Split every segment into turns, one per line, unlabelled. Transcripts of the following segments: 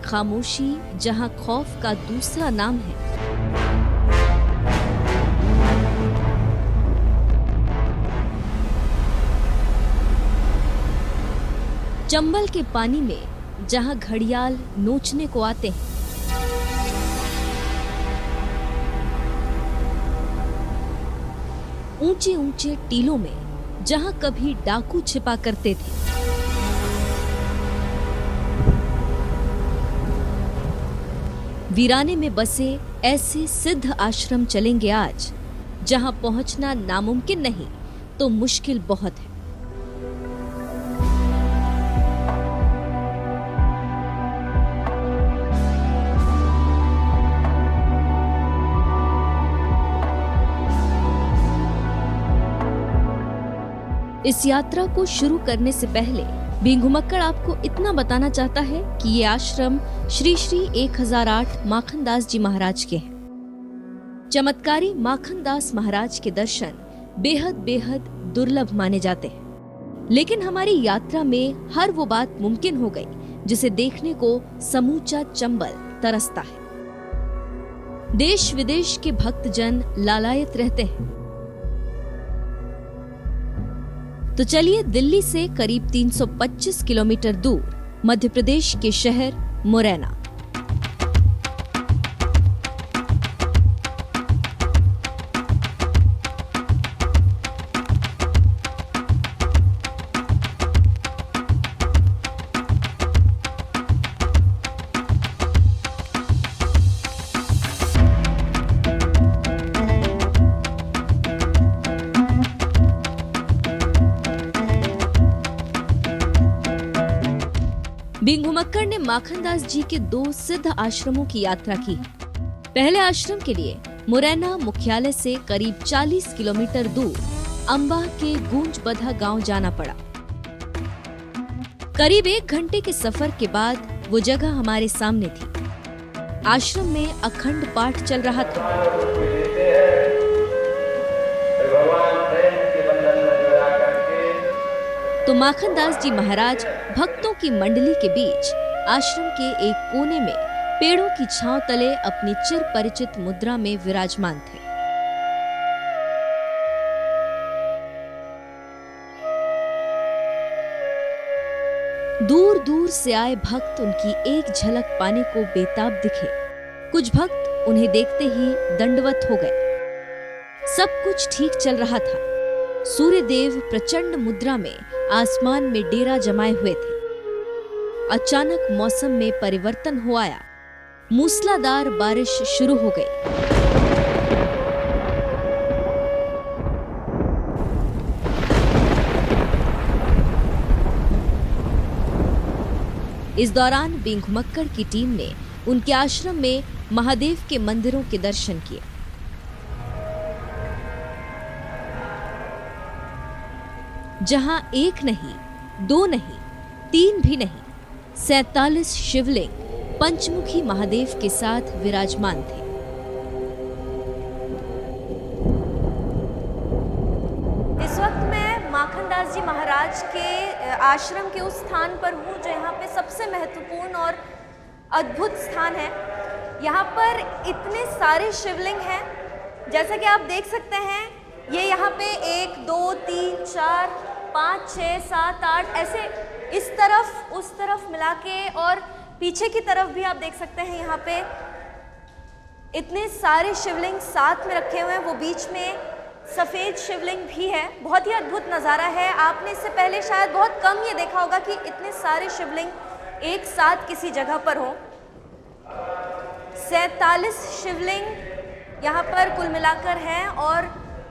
खामोशी जहां खौफ का दूसरा नाम है। चंबल के पानी में जहां घड़ियाल नोचने को आते हैं, ऊंचे ऊंचे टीलों में जहां कभी डाकू छिपा करते थे, वीराने में बसे ऐसे सिद्ध आश्रम चलेंगे आज, जहां पहुंचना नामुमकिन नहीं तो मुश्किल बहुत है। इस यात्रा को शुरू करने से पहले बिंघुमक्कड़ आपको इतना बताना चाहता है कि ये आश्रम श्री श्री 1008 माखनदास जी महाराज के हैं। चमत्कारी माखनदास महाराज के दर्शन बेहद बेहद दुर्लभ माने जाते हैं, लेकिन हमारी यात्रा में हर वो बात मुमकिन हो गई जिसे देखने को समूचा चंबल तरसता है। देश विदेश के भक्तजन लालायत रहते हैं। तो चलिए दिल्ली से करीब 325 किलोमीटर दूर मध्य प्रदेश के शहर मुरैना, बिंघुमक्कड़ ने माखनदास जी के 2 सिद्ध आश्रमों की यात्रा की। पहले आश्रम के लिए मुरैना मुख्यालय से करीब 40 किलोमीटर दूर अंबा के गूंजबधा गांव जाना पड़ा। करीब 1 घंटे के सफर के बाद वो जगह हमारे सामने थी। आश्रम में अखंड पाठ चल रहा था। तो माखनदास जी महाराज भक्तों की मंडली के बीच आश्रम के एक कोने में पेड़ों की छांव तले अपनी चिर परिचित मुद्रा में विराजमान थे। दूर दूर से आए भक्त उनकी एक झलक पाने को बेताब दिखे। कुछ भक्त उन्हें देखते ही दंडवत हो गए। सब कुछ ठीक चल रहा था। सूर्यदेव प्रचंड मुद्रा में आसमान में डेरा जमाए हुए थे। अचानक मौसम में परिवर्तन हो आया। मूसलाधार बारिश शुरू हो गई। इस दौरान बिंघुमक्कड़ की टीम ने उनके आश्रम में महादेव के मंदिरों के दर्शन किए। जहां 1 नहीं, 2 नहीं, 3 भी नहीं, 47 शिवलिंग पंचमुखी महादेव के साथ विराजमान थे। इस वक्त मैं माखनदास जी महाराज के आश्रम के उस स्थान पर हूँ जो यहाँ पे सबसे महत्वपूर्ण और अद्भुत स्थान है। यहाँ पर इतने सारे शिवलिंग हैं, जैसा कि आप देख सकते हैं। ये यहाँ पे 1, 2, 3, 4, 5, 6, 7, 8 ऐसे इस तरफ उस तरफ मिला के, और पीछे की तरफ भी आप देख सकते हैं। यहाँ पे इतने सारे शिवलिंग साथ में रखे हुए हैं। वो बीच में सफ़ेद शिवलिंग भी है। बहुत ही अद्भुत नज़ारा है। आपने इससे पहले शायद बहुत कम ये देखा होगा कि इतने सारे शिवलिंग एक साथ किसी जगह पर हों। 47 शिवलिंग यहाँ पर कुल मिलाकर हैं,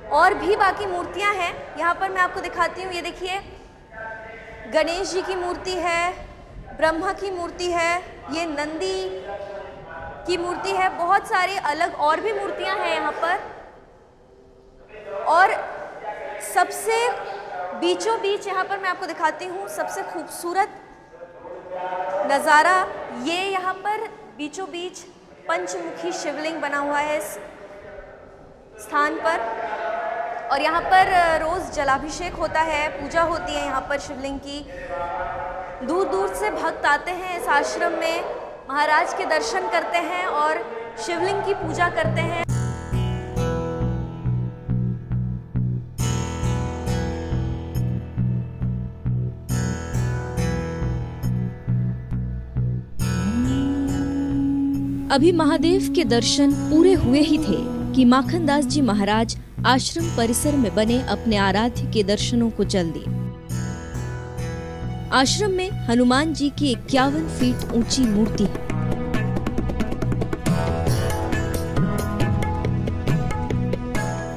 और भी बाकी मूर्तियाँ हैं। यहाँ पर मैं आपको दिखाती हूँ। ये देखिए, गणेश जी की मूर्ति है, ब्रह्मा की मूर्ति है, ये नंदी की मूर्ति है। बहुत सारी अलग और भी मूर्तियाँ हैं यहाँ पर। और सबसे बीचों बीच यहाँ पर मैं आपको दिखाती हूँ सबसे खूबसूरत नज़ारा। ये यहाँ पर बीचों बीच पंचमुखी शिवलिंग बना हुआ है इस स्थान पर, और यहाँ पर रोज़ जलाभिषेक होता है, पूजा होती है यहाँ पर शिवलिंग की। दूर दूर से भक्त आते हैं इस आश्रम में महाराज के दर्शन करते हैं और शिवलिंग की पूजा करते हैं। अभी महादेव के दर्शन पूरे हुए ही थे कि माखनदास जी महाराज आश्रम परिसर में बने अपने आराध्य के दर्शनों को चल दिए। आश्रम में हनुमान जी की 51 फीट ऊंची मूर्ति है।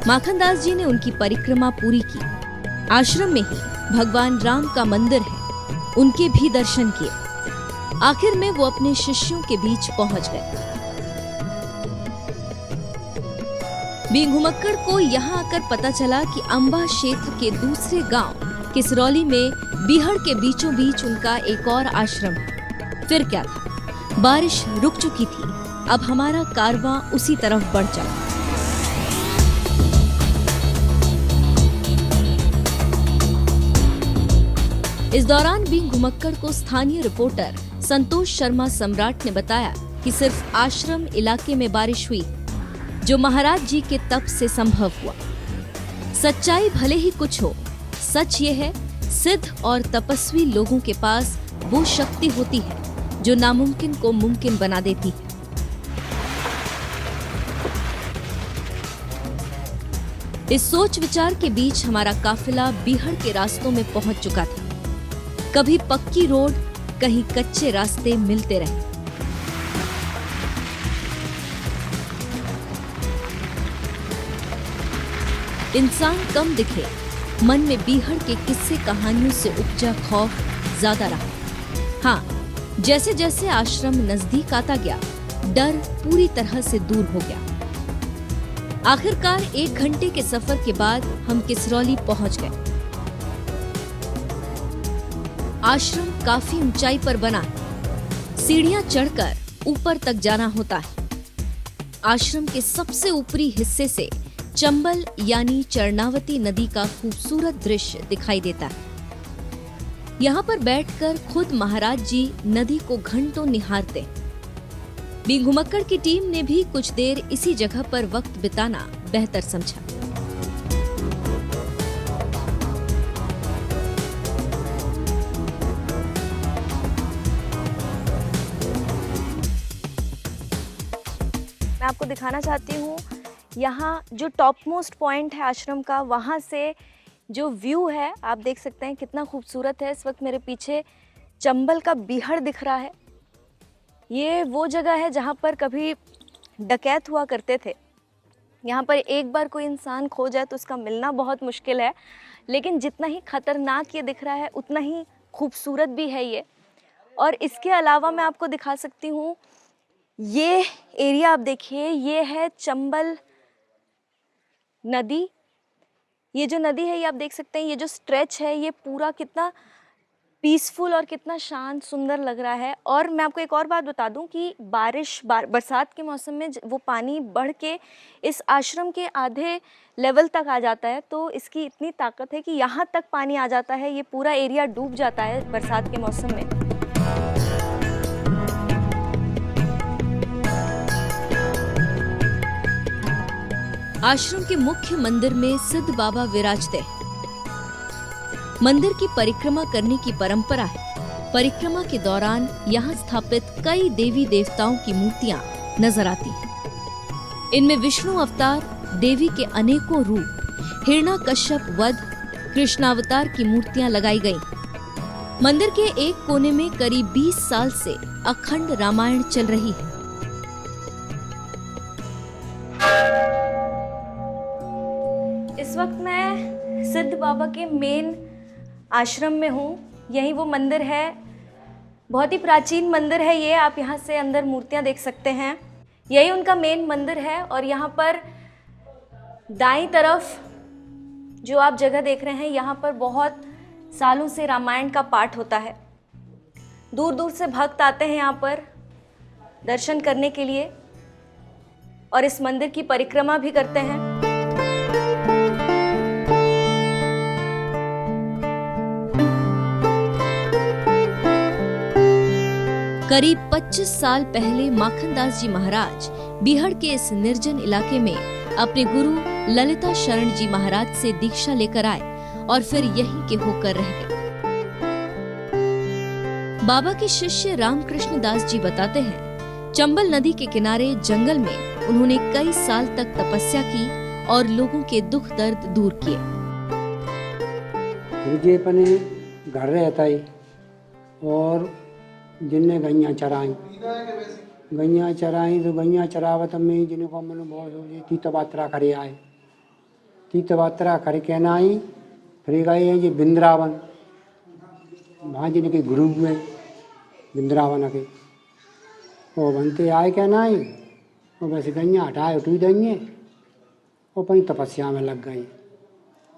माखनदास जी ने उनकी परिक्रमा पूरी की। आश्रम में ही भगवान राम का मंदिर है, उनके भी दर्शन किए। आखिर में वो अपने शिष्यों के बीच पहुंच गए। बीन घुमक्कड़ को यहाँ आकर पता चला कि अंबा क्षेत्र के दूसरे गांव किसरौली में बीहड़ के बीचों बीच उनका एक और आश्रम है। फिर क्या था, बारिश रुक चुकी थी, अब हमारा कारवां उसी तरफ बढ़ चला। इस दौरान बीन घुमक्कड़ को स्थानीय रिपोर्टर संतोष शर्मा सम्राट ने बताया कि सिर्फ आश्रम इलाके में बारिश हुई, जो महाराज जी के तप से संभव हुआ। सच्चाई भले ही कुछ हो, सच ये है, सिद्ध और तपस्वी लोगों के पास वो शक्ति होती है जो नामुमकिन को मुमकिन बना देती है। इस सोच विचार के बीच हमारा काफिला बीहड़ के रास्तों में पहुंच चुका था। कभी पक्की रोड, कहीं कच्चे रास्ते मिलते रहे। इंसान कम दिखे, मन में बीहड़ के किस्से कहानियों से उपजा खौफ ज्यादा रहा। हाँ, जैसे जैसे आश्रम नजदीक आता गया, डर पूरी तरह से दूर हो गया। आखिरकार 1 घंटे के सफर के बाद हम किसरौली पहुंच गए। आश्रम काफी ऊंचाई पर बना है, सीढ़ियां चढ़कर ऊपर तक जाना होता है। आश्रम के सबसे ऊपरी हिस्से से चंबल यानी चरणावती नदी का खूबसूरत दृश्य दिखाई देता है। यहाँ पर बैठकर खुद महाराज जी नदी को घंटों निहारते। बीन घुमक्कड़ की टीम ने भी कुछ देर इसी जगह पर वक्त बिताना बेहतर समझा। मैं आपको दिखाना चाहती हूँ यहाँ जो टॉप मोस्ट पॉइंट है आश्रम का, वहाँ से जो व्यू है आप देख सकते हैं कितना खूबसूरत है। इस वक्त मेरे पीछे चंबल का बीहड़ दिख रहा है। ये वो जगह है जहाँ पर कभी डकैत हुआ करते थे। यहाँ पर एक बार कोई इंसान खो जाए तो उसका मिलना बहुत मुश्किल है, लेकिन जितना ही खतरनाक ये दिख रहा है उतना ही खूबसूरत भी है ये। और इसके अलावा मैं आपको दिखा सकती हूँ, ये एरिया आप देखिए, ये है चंबल नदी। ये जो नदी है ये आप देख सकते हैं, ये जो स्ट्रेच है ये पूरा कितना पीसफुल और कितना शांत सुंदर लग रहा है। और मैं आपको एक और बात बता दूं कि बरसात के मौसम में वो पानी बढ़ के इस आश्रम के आधे लेवल तक आ जाता है, तो इसकी इतनी ताकत है कि यहाँ तक पानी आ जाता है। ये पूरा एरिया डूब जाता है बरसात के मौसम में। आश्रम के मुख्य मंदिर में सिद्ध बाबा विराजते हैं। मंदिर की परिक्रमा करने की परंपरा है। परिक्रमा के दौरान यहाँ स्थापित कई देवी देवताओं की मूर्तियां नजर आती हैं। इनमें विष्णु अवतार, देवी के अनेकों रूप, हिरण्याकश्यप वध, कृष्णावतार की मूर्तियां लगाई गईं। मंदिर के एक कोने में करीब 20 साल से अखंड रामायण चल रही है। इस वक्त मैं सिद्ध बाबा के मेन आश्रम में हूँ। यही वो मंदिर है, बहुत ही प्राचीन मंदिर है ये। आप यहाँ से अंदर मूर्तियाँ देख सकते हैं। यही उनका मेन मंदिर है। और यहाँ पर दाईं तरफ जो आप जगह देख रहे हैं, यहाँ पर बहुत सालों से रामायण का पाठ होता है। दूर दूर से भक्त आते हैं यहाँ पर दर्शन करने के लिए और इस मंदिर की परिक्रमा भी करते हैं। करीब 25 साल पहले माखनदास जी महाराज बिहड़ के इस निर्जन इलाके में अपने गुरु ललिता शरण जी महाराज से दीक्षा लेकर आए और फिर यहीं के होकर रह गए। बाबा के शिष्य रामकृष्ण दास जी बताते हैं, चंबल नदी के किनारे जंगल में उन्होंने कई साल तक तपस्या की और लोगों के दुख दर्द दूर किए।
मुझे अपने घर रहता है और जिनने गैया चराई तो गैया चरावत में जिनको मन बहुत तीर्थयात्रा करे आए, तीर्थयात्रा करके न आई, फिर गए हैं जी वृंदावन, वहाँ जिनके गुरु हुए वृंदावन के, वो बनते आए क्या ना आई, वो बस गैया हटाए उठी देंगे और अपनी तपस्या में लग गए।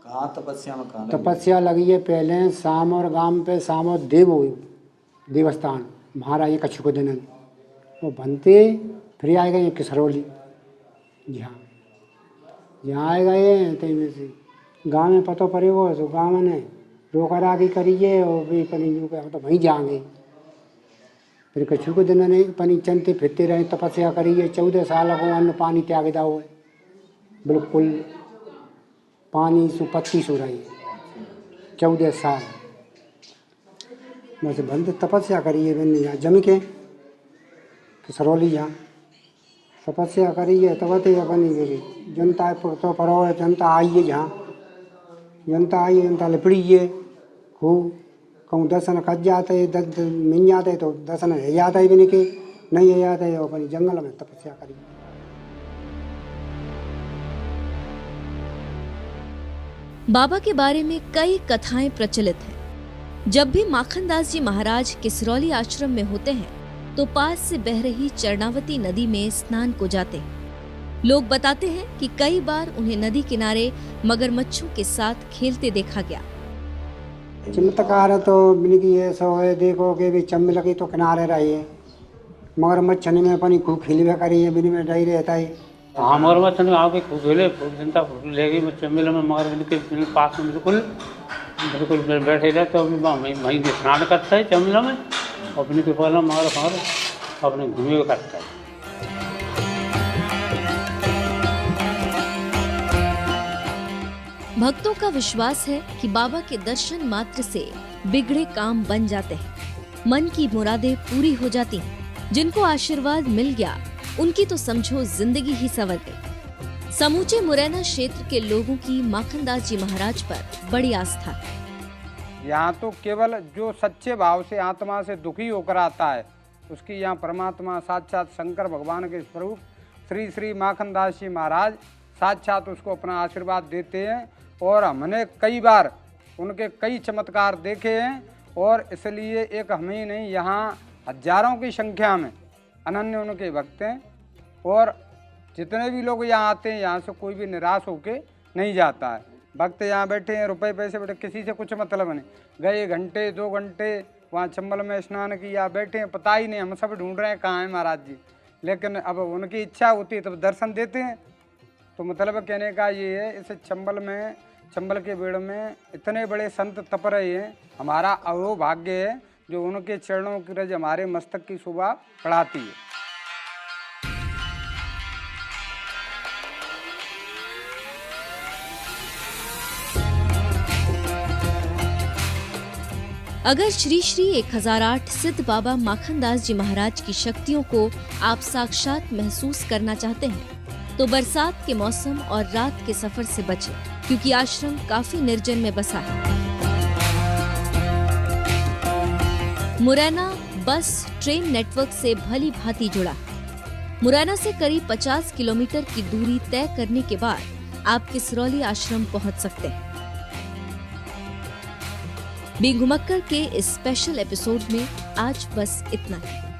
कहाँ तपस्या में? कहाँ
तपस्या लगी है पहले शाम और गांव पे, शाम और देवस्थान महाराज कछु को दिन वो बनते, फिर आए गए किसरौली, जहाँ आए गए तो गाँव में पतो पड़ेगो, तो गाँव ने रोका रागी करिए और भी पनी तो वहीं जाएंगे। फिर कछु को दिन ने पनी चलते फिरते रहे, तपस्या करिए, 14 साल को अन्न पानी त्याग दाओ है, बिल्कुल पानी सु पत्ती सो रही 14 साल बस बंद तपस्या करिए। मैंने यहाँ जम के सरौली यहाँ तपस्या करिए तब तो अपनी मेरी जनता तो परो जनता आइए, जहाँ जनता आइए, जनता लिपड़िए खूब, कहूँ दर्शन कर जाते मिल जाते तो दर्शन है जाता है, भी के नहीं है जाता है, अपनी जंगल में तपस्या करिए।
बाबा के बारे में कई कथाएं प्रचलित हैं। जब भी माखनदास जी महाराज किसरौली आश्रम में होते हैं तो पास से बह रही चरणावती नदी में स्नान को जाते हैं। लोग बताते हैं कि कई बार उन्हें नदी किनारे मगरमच्छों के साथ खेलते देखा गया।
चमत्कार तो मिलगी है सो है, देखो कि भी चम्बल की तो किनारे रही है, मगरमच्छ में अपनी खूब खिलवे करी है, बिन में डर रहता है।
हाँ मगरमच्छ ने आगे खूब खेले, खूब जनता ले गई चम्बल में, मगर के पास में बिल्कुल बैठे रहे, तो वहीं स्नान करता है चम्बल में, अपने के पहले मगर अपने घूमे करता है।
भक्तों का विश्वास है कि बाबा के दर्शन मात्र से बिगड़े काम बन जाते हैं, मन की मुरादें पूरी हो जाती हैं। जिनको आशीर्वाद मिल गया उनकी तो समझो जिंदगी ही संवर गई। समूचे मुरैना क्षेत्र के लोगों की माखनदास जी महाराज पर बड़ी आस्था है।
यहाँ तो केवल जो सच्चे भाव से आत्मा से दुखी होकर आता है, उसकी यहाँ परमात्मा साक्षात शंकर भगवान के स्वरूप श्री श्री माखनदास जी महाराज साक्षात उसको अपना आशीर्वाद देते हैं। और हमने कई बार उनके कई चमत्कार देखे हैं, और इसलिए एक हम ही नहीं, यहाँ हजारों की संख्या में अनन्य उनके भक्त हैं। और जितने भी लोग यहाँ आते हैं, यहाँ से कोई भी निराश होके नहीं जाता है। भक्त यहाँ बैठे हैं, रुपए पैसे बैठे, किसी से कुछ मतलब नहीं, गए घंटे 2 घंटे वहाँ चंबल में स्नान किया, बैठे हैं, पता ही नहीं, हम सब ढूंढ रहे हैं कहाँ हैं महाराज जी, लेकिन अब उनकी इच्छा होती है तब दर्शन देते हैं। तो मतलब कहने का ये है, इस चंबल के बेड़ में इतने बड़े संत तप रहे हैं, हमारा अहो भाग्य है जो उनके चरणों की रज हमारे मस्तक की शोभा बढ़ाती है।
अगर श्री श्री 1008 सिद्ध बाबा माखनदास जी महाराज की शक्तियों को आप साक्षात महसूस करना चाहते हैं तो बरसात के मौसम और रात के सफर से बचें, क्योंकि आश्रम काफी निर्जन में बसा है। मुरैना बस ट्रेन नेटवर्क से भली भांति जुड़ा। मुरैना से करीब 50 किलोमीटर की दूरी तय करने के बाद आप किसरौली आश्रम पहुंच सकते हैं। बींग घुमक्कर के इस स्पेशल एपिसोड में आज बस इतना ही।